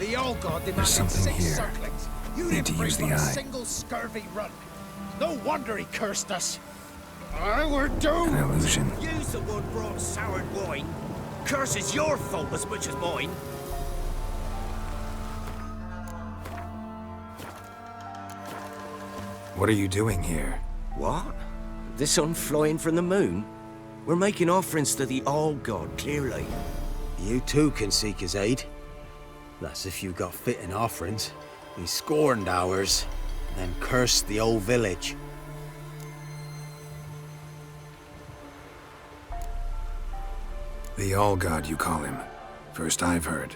The All God There's demanded something 6 here. circlings. You Need didn't to bring use the but a eye. single scurvy run. No wonder he cursed us. We're doomed. An illusion. You's the one brought soured wine. Curse is your fault as much as mine. What are you doing here? What? The sun flying from the moon? We're making offerings to the All God, clearly. You too can seek his aid. That's if you got fitting offerings. He scorned ours, then cursed the old village. The All-God, you call him. First I've heard.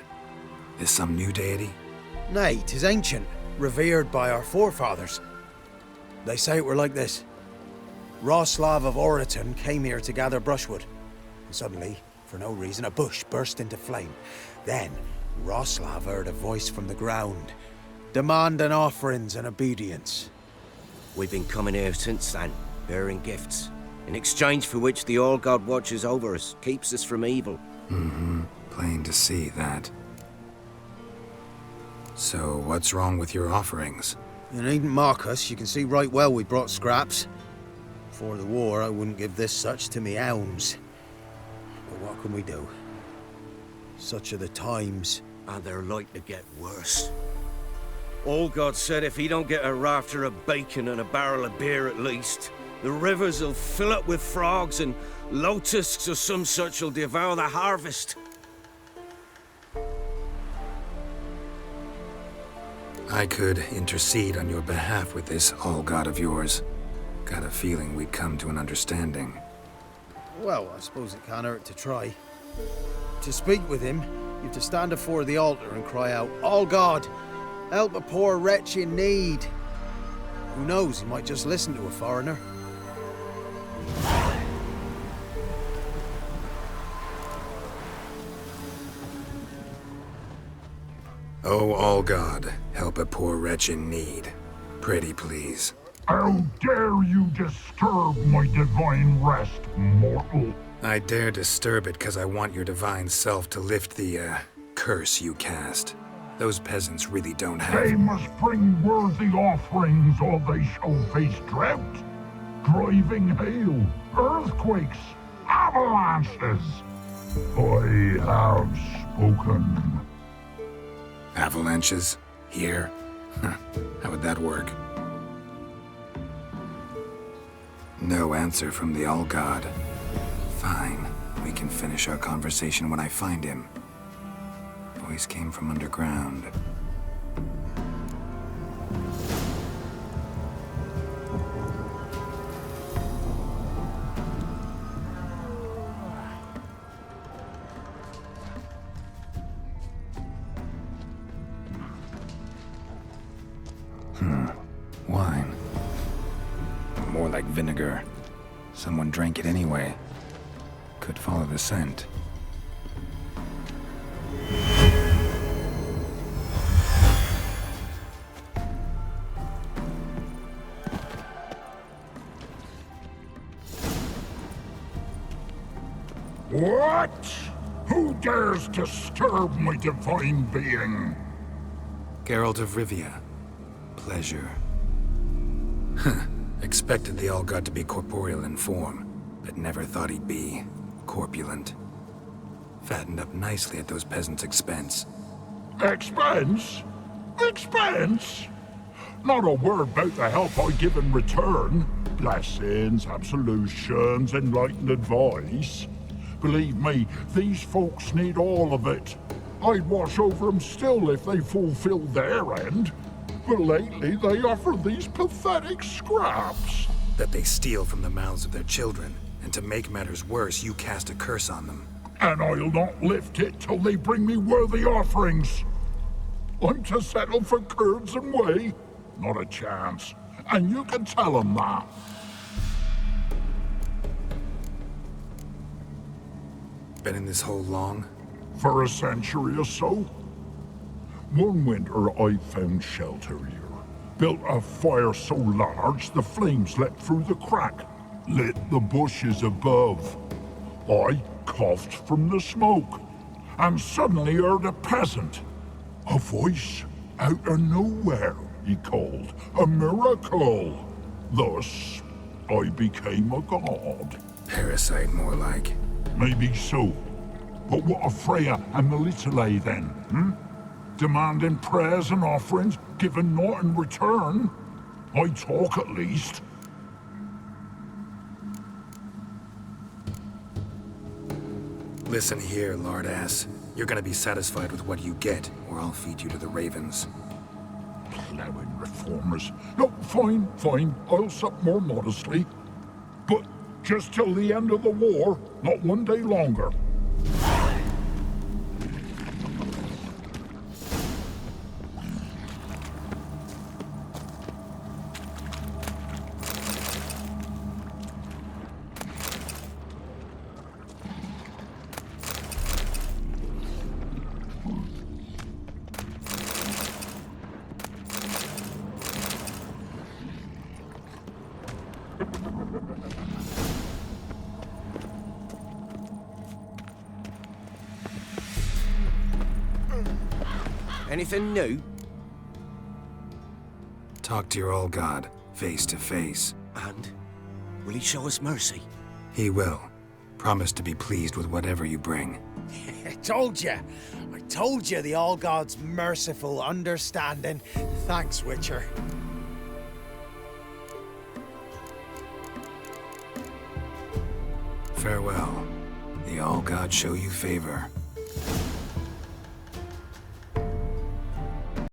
Is some new deity? Nay, 'tis ancient, revered by our forefathers. They say it were like this. Roslav of Oriton came here to gather brushwood. And suddenly, for no reason, a bush burst into flame. Then, Roslav heard a voice from the ground, demanding offerings and obedience. We've been coming here since then, bearing gifts, in exchange for which the All God watches over us, keeps us from evil. Plain to see that. So, what's wrong with your offerings? You needn't mock us, you can see right well we brought scraps. Before the war, I wouldn't give this such to me hounds. But what can we do? Such are the times. And they're like to get worse. All God said if he don't get a rafter of bacon and a barrel of beer at least, the rivers will fill up with frogs and locusts or some such will devour the harvest. I could intercede on your behalf with this All-God of yours. Got a feeling we'd come to an understanding. Well, I suppose it can't hurt to try. To speak with him, you have to stand before the altar and cry out, "All God, help a poor wretch in need." Who knows, he might just listen to a foreigner. Oh, All-God, help a poor wretch in need. Pretty please. How dare you disturb my divine rest, mortal? I dare disturb it because I want your divine self to lift the, curse you cast. Those peasants really don't They have... must bring worthy offerings or they shall face drought, driving hail, earthquakes, avalanches. I have spoken. Avalanches? Here? How would that work? No answer from the All-God. Fine. We can finish our conversation when I find him. Voice came from underground. Wine. More like vinegar. Someone drank it anyway. Could follow the scent. What? Who dares disturb my divine being? Geralt of Rivia. Pleasure. Expected the All-God to be corporeal in form, but never thought he'd be corpulent. Fattened up nicely at those peasants' expense. Expense? Expense? Not a word about the help I give in return. Blessings, absolutions, enlightened advice. Believe me, these folks need all of it. I'd watch over them still if they fulfilled their end. But lately they offer these pathetic scraps. That they steal from the mouths of their children, and to make matters worse, you cast a curse on them. And I'll not lift it till they bring me worthy offerings. I'm to settle for curds and whey? Not a chance. And you can tell them that. Been in this hole long? For a century or so. One winter I found shelter here. Built a fire so large the flames leapt through the crack, lit the bushes above. I coughed from the smoke, and suddenly heard a peasant. A voice out of nowhere, he called. A miracle. Thus, I became a god. Parasite, more like. Maybe so. But what of Freya and Melitele then, Demanding prayers and offerings, giving naught in return? I talk at least. Listen here, Lardass. You're gonna be satisfied with what you get, or I'll feed you to the ravens. Plowing reformers. No, fine. I'll sup more modestly. But just till the end of the war, not one day longer. Anything new? Talk to your old god, face to face. And will he show us mercy? He will. Promise to be pleased with whatever you bring. I told you the All God's merciful, understanding. Thanks, Witcher. Farewell. The All God show you favor.